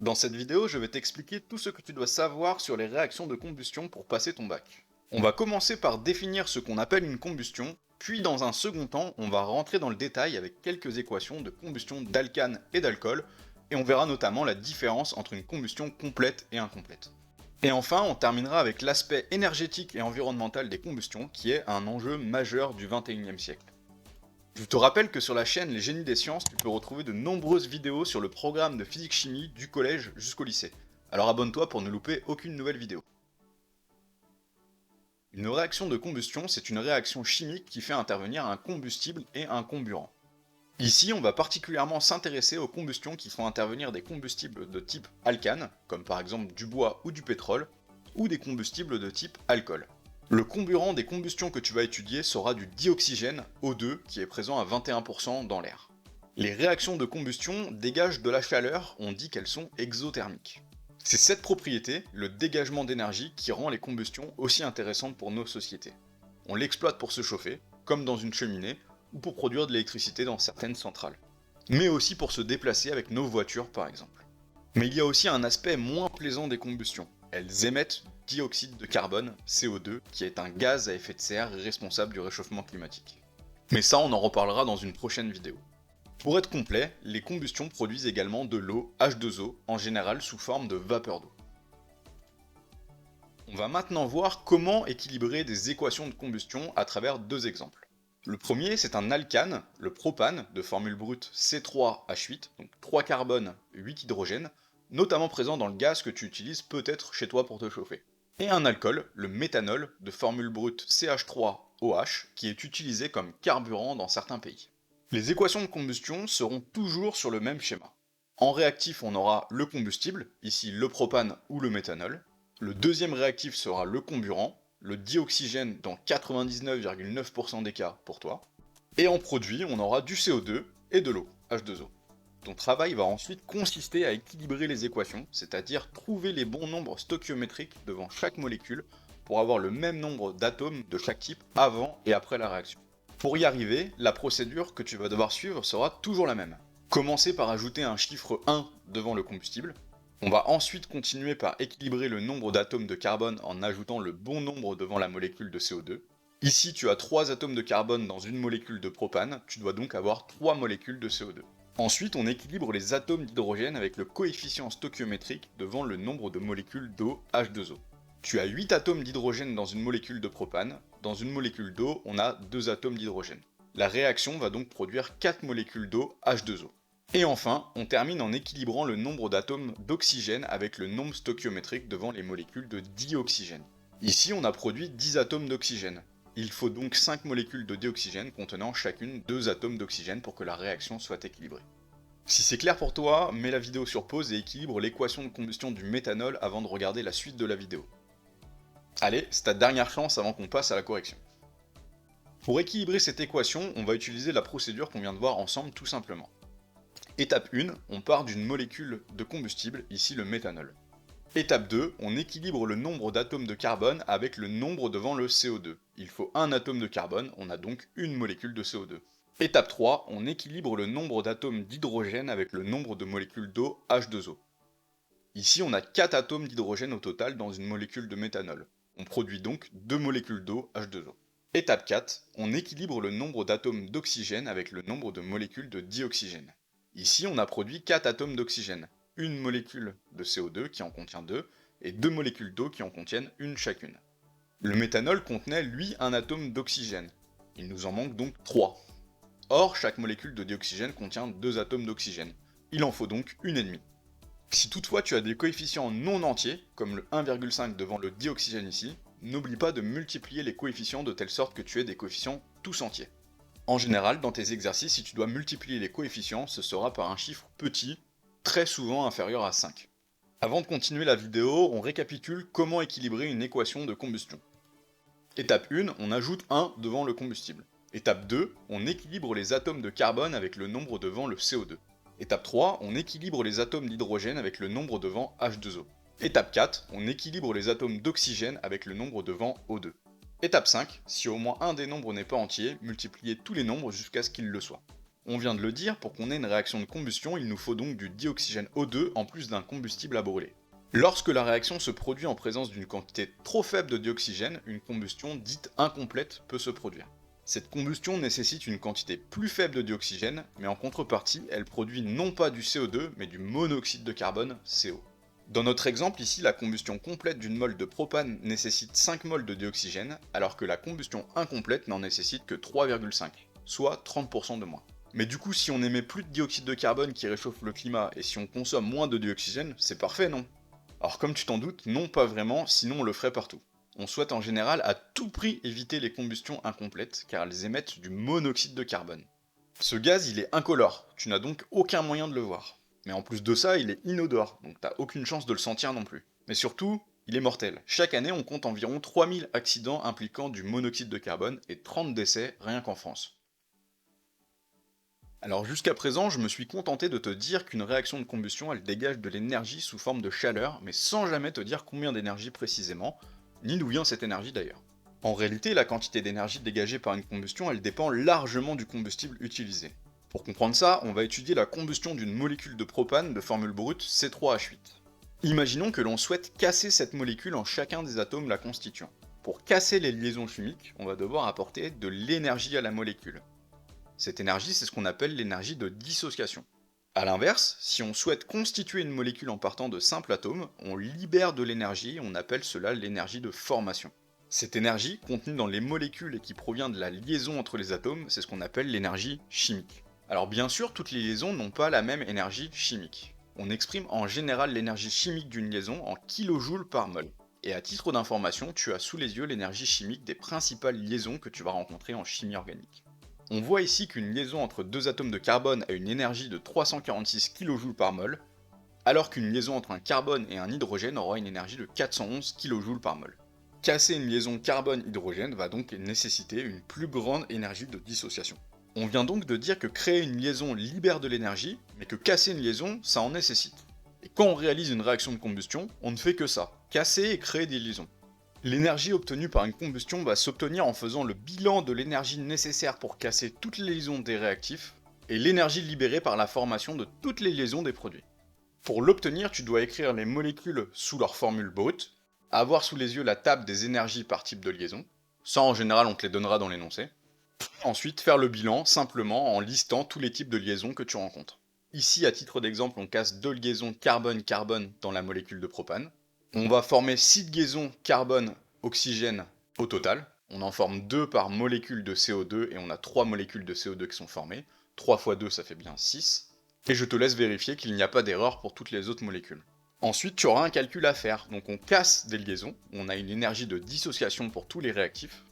Dans cette vidéo, je vais t'expliquer tout ce que tu dois savoir sur les réactions de combustion pour passer ton bac. On va commencer par définir ce qu'on appelle une combustion, puis dans un second temps, on va rentrer dans le détail avec quelques équations de combustion d'alcane et d'alcool, et on verra notamment la différence entre une combustion complète et incomplète. Et enfin, on terminera avec l'aspect énergétique et environnemental des combustions, qui est un enjeu majeur du 21e siècle. Je te rappelle que sur la chaîne Les Génies des Sciences, tu peux retrouver de nombreuses vidéos sur le programme de physique-chimie du collège jusqu'au lycée. Alors abonne-toi pour ne louper aucune nouvelle vidéo. Une réaction de combustion, c'est une réaction chimique qui fait intervenir un combustible et un comburant. Ici, on va particulièrement s'intéresser aux combustions qui font intervenir des combustibles de type alcane, comme par exemple du bois ou du pétrole, ou des combustibles de type alcool. Le comburant des combustions que tu vas étudier sera du dioxygène, O2, qui est présent à 21% dans l'air. Les réactions de combustion dégagent de la chaleur, on dit qu'elles sont exothermiques. C'est cette propriété, le dégagement d'énergie, qui rend les combustions aussi intéressantes pour nos sociétés. On l'exploite pour se chauffer, comme dans une cheminée, ou pour produire de l'électricité dans certaines centrales. Mais aussi pour se déplacer avec nos voitures par exemple. Mais il y a aussi un aspect moins plaisant des combustions. Elles émettent du dioxyde de carbone, CO2, qui est un gaz à effet de serre responsable du réchauffement climatique. Mais ça, on en reparlera dans une prochaine vidéo. Pour être complet, les combustions produisent également de l'eau, H2O, en général sous forme de vapeur d'eau. On va maintenant voir comment équilibrer des équations de combustion à travers deux exemples. Le premier, c'est un alcane, le propane, de formule brute C3H8, donc 3 carbones, 8 hydrogènes, notamment présent dans le gaz que tu utilises peut-être chez toi pour te chauffer. Et un alcool, le méthanol, de formule brute CH3OH, qui est utilisé comme carburant dans certains pays. Les équations de combustion seront toujours sur le même schéma. En réactif, on aura le combustible, ici le propane ou le méthanol. Le deuxième réactif sera le comburant, le dioxygène dans 99,9% des cas pour toi. Et en produit, on aura du CO2 et de l'eau, H2O. Ton travail va ensuite consister à équilibrer les équations, c'est-à-dire trouver les bons nombres stoichiométriques devant chaque molécule pour avoir le même nombre d'atomes de chaque type avant et après la réaction. Pour y arriver, la procédure que tu vas devoir suivre sera toujours la même. Commencer par ajouter un chiffre 1 devant le combustible. On va ensuite continuer par équilibrer le nombre d'atomes de carbone en ajoutant le bon nombre devant la molécule de CO2. Ici, tu as 3 atomes de carbone dans une molécule de propane, tu dois donc avoir 3 molécules de CO2. Ensuite, on équilibre les atomes d'hydrogène avec le coefficient stoichiométrique devant le nombre de molécules d'eau, H2O. Tu as 8 atomes d'hydrogène dans une molécule de propane, dans une molécule d'eau, on a 2 atomes d'hydrogène. La réaction va donc produire 4 molécules d'eau, H2O. Et enfin, on termine en équilibrant le nombre d'atomes d'oxygène avec le nombre stoichiométrique devant les molécules de dioxygène. Ici, on a produit 10 atomes d'oxygène. Il faut donc 5 molécules de dioxygène contenant chacune 2 atomes d'oxygène pour que la réaction soit équilibrée. Si c'est clair pour toi, mets la vidéo sur pause et équilibre l'équation de combustion du méthanol avant de regarder la suite de la vidéo. Allez, c'est ta dernière chance avant qu'on passe à la correction. Pour équilibrer cette équation, on va utiliser la procédure qu'on vient de voir ensemble tout simplement. Étape 1, on part d'une molécule de combustible, ici le méthanol. Étape 2, on équilibre le nombre d'atomes de carbone avec le nombre devant le CO2. Il faut un atome de carbone, on a donc une molécule de CO2. Étape 3, on équilibre le nombre d'atomes d'hydrogène avec le nombre de molécules d'eau, H2O. Ici, on a 4 atomes d'hydrogène au total dans une molécule de méthanol. On produit donc 2 molécules d'eau, H2O. Étape 4, on équilibre le nombre d'atomes d'oxygène avec le nombre de molécules de dioxygène. Ici, on a produit 4 atomes d'oxygène, une molécule de CO2 qui en contient 2, et 2 molécules d'eau qui en contiennent une chacune. Le méthanol contenait, lui, un atome d'oxygène. Il nous en manque donc 3. Or, chaque molécule de dioxygène contient 2 atomes d'oxygène. Il en faut donc une et demie. Si toutefois tu as des coefficients non entiers, comme le 1,5 devant le dioxygène ici, n'oublie pas de multiplier les coefficients de telle sorte que tu aies des coefficients tous entiers. En général, dans tes exercices, si tu dois multiplier les coefficients, ce sera par un chiffre petit, très souvent inférieur à 5. Avant de continuer la vidéo, on récapitule comment équilibrer une équation de combustion. Étape 1, on ajoute 1 devant le combustible. Étape 2, on équilibre les atomes de carbone avec le nombre devant le CO2. Étape 3, on équilibre les atomes d'hydrogène avec le nombre devant H2O. Étape 4, on équilibre les atomes d'oxygène avec le nombre devant O2. Étape 5, si au moins un des nombres n'est pas entier, multipliez tous les nombres jusqu'à ce qu'il le soit. On vient de le dire, pour qu'on ait une réaction de combustion, il nous faut donc du dioxygène O2 en plus d'un combustible à brûler. Lorsque la réaction se produit en présence d'une quantité trop faible de dioxygène, une combustion dite incomplète peut se produire. Cette combustion nécessite une quantité plus faible de dioxygène, mais en contrepartie, elle produit non pas du CO2, mais du monoxyde de carbone, CO. Dans notre exemple ici, la combustion complète d'une mole de propane nécessite 5 moles de dioxygène, alors que la combustion incomplète n'en nécessite que 3,5, soit 30% de moins. Mais du coup, si on émet plus de dioxyde de carbone qui réchauffe le climat, et si on consomme moins de dioxygène, c'est parfait, non? Alors comme tu t'en doutes, non pas vraiment, sinon on le ferait partout. On souhaite en général à tout prix éviter les combustions incomplètes, car elles émettent du monoxyde de carbone. Ce gaz, il est incolore, tu n'as donc aucun moyen de le voir. Mais en plus de ça, il est inodore, donc t'as aucune chance de le sentir non plus. Mais surtout, il est mortel. Chaque année, on compte environ 3000 accidents impliquant du monoxyde de carbone et 30 décès rien qu'en France. Alors jusqu'à présent, je me suis contenté de te dire qu'une réaction de combustion, elle dégage de l'énergie sous forme de chaleur, mais sans jamais te dire combien d'énergie précisément, ni d'où vient cette énergie d'ailleurs. En réalité, la quantité d'énergie dégagée par une combustion, elle dépend largement du combustible utilisé. Pour comprendre ça, on va étudier la combustion d'une molécule de propane de formule brute C3H8. Imaginons que l'on souhaite casser cette molécule en chacun des atomes la constituant. Pour casser les liaisons chimiques, on va devoir apporter de l'énergie à la molécule. Cette énergie, c'est ce qu'on appelle l'énergie de dissociation. A l'inverse, si on souhaite constituer une molécule en partant de simples atomes, on libère de l'énergie, on appelle cela l'énergie de formation. Cette énergie, contenue dans les molécules et qui provient de la liaison entre les atomes, c'est ce qu'on appelle l'énergie chimique. Alors bien sûr, toutes les liaisons n'ont pas la même énergie chimique. On exprime en général l'énergie chimique d'une liaison en kilojoules par mol. Et à titre d'information, tu as sous les yeux l'énergie chimique des principales liaisons que tu vas rencontrer en chimie organique. On voit ici qu'une liaison entre deux atomes de carbone a une énergie de 346 kJ par mol, alors qu'une liaison entre un carbone et un hydrogène aura une énergie de 411 kJ par mol. Casser une liaison carbone-hydrogène va donc nécessiter une plus grande énergie de dissociation. On vient donc de dire que créer une liaison libère de l'énergie, mais que casser une liaison, ça en nécessite. Et quand on réalise une réaction de combustion, on ne fait que ça, casser et créer des liaisons. L'énergie obtenue par une combustion va s'obtenir en faisant le bilan de l'énergie nécessaire pour casser toutes les liaisons des réactifs, et l'énergie libérée par la formation de toutes les liaisons des produits. Pour l'obtenir, tu dois écrire les molécules sous leur formule brute, avoir sous les yeux la table des énergies par type de liaison, ça en général on te les donnera dans l'énoncé, ensuite faire le bilan simplement en listant tous les types de liaisons que tu rencontres. Ici, à titre d'exemple, on casse deux liaisons carbone-carbone dans la molécule de propane. On va former 6 liaisons carbone-oxygène au total. On en forme 2 par molécule de CO2 et on a 3 molécules de CO2 qui sont formées. 3 fois 2, ça fait bien 6. Et je te laisse vérifier qu'il n'y a pas d'erreur pour toutes les autres molécules. Ensuite, tu auras un calcul à faire. Donc on casse des liaisons. On a une énergie de dissociation pour tous les réactifs.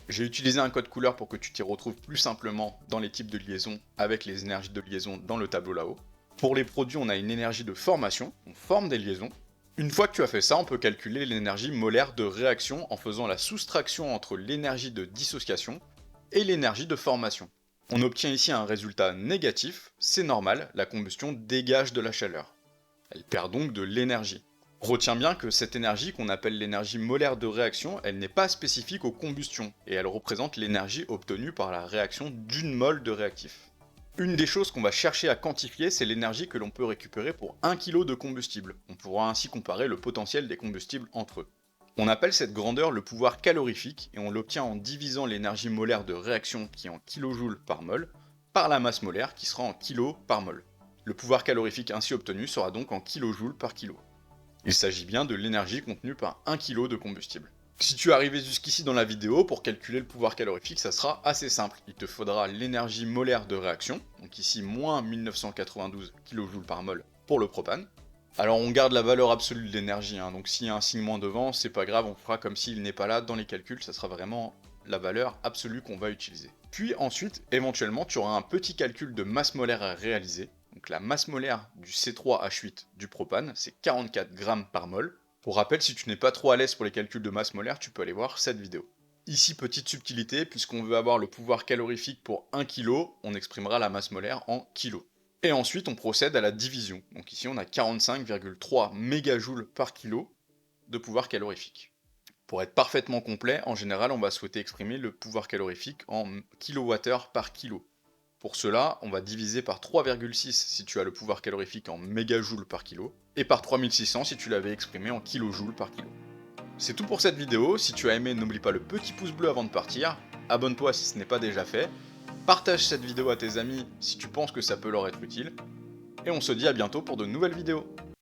J'ai utilisé un code couleur pour que tu t'y retrouves plus simplement dans les types de liaisons avec les énergies de liaison dans le tableau là-haut. Pour les produits, on a une énergie de formation. On forme des liaisons. Une fois que tu as fait ça, on peut calculer l'énergie molaire de réaction en faisant la soustraction entre l'énergie de dissociation et l'énergie de formation. On obtient ici un résultat négatif, c'est normal, la combustion dégage de la chaleur. Elle perd donc de l'énergie. Retiens bien que cette énergie qu'on appelle l'énergie molaire de réaction, elle n'est pas spécifique aux combustions, et elle représente l'énergie obtenue par la réaction d'une mole de réactif. Une des choses qu'on va chercher à quantifier, c'est l'énergie que l'on peut récupérer pour 1 kg de combustible. On pourra ainsi comparer le potentiel des combustibles entre eux. On appelle cette grandeur le pouvoir calorifique et on l'obtient en divisant l'énergie molaire de réaction qui est en kJ par mol par la masse molaire qui sera en kg par mol. Le pouvoir calorifique ainsi obtenu sera donc en kJ par kilo. Il s'agit bien de l'énergie contenue par 1 kg de combustible. Si tu es arrivé jusqu'ici dans la vidéo, pour calculer le pouvoir calorifique, ça sera assez simple. Il te faudra l'énergie molaire de réaction, donc ici moins 1992 kJ par mol pour le propane. Alors on garde la valeur absolue de l'énergie, donc s'il y a un signe moins devant, c'est pas grave, on fera comme s'il n'est pas là dans les calculs, ça sera vraiment la valeur absolue qu'on va utiliser. Puis ensuite, éventuellement, tu auras un petit calcul de masse molaire à réaliser. Donc la masse molaire du C3H8 du propane, c'est 44 grammes par mol. Pour rappel, si tu n'es pas trop à l'aise pour les calculs de masse molaire, tu peux aller voir cette vidéo. Ici, petite subtilité, puisqu'on veut avoir le pouvoir calorifique pour 1 kg, on exprimera la masse molaire en kg. Et ensuite, on procède à la division. Donc ici, on a 45,3 mégajoules par kilo de pouvoir calorifique. Pour être parfaitement complet, en général, on va souhaiter exprimer le pouvoir calorifique en kWh par kilo. Pour cela, on va diviser par 3,6 si tu as le pouvoir calorifique en mégajoules par kilo, et par 3600 si tu l'avais exprimé en kilojoules par kilo. C'est tout pour cette vidéo, si tu as aimé n'oublie pas le petit pouce bleu avant de partir, abonne-toi si ce n'est pas déjà fait, partage cette vidéo à tes amis si tu penses que ça peut leur être utile, et on se dit à bientôt pour de nouvelles vidéos.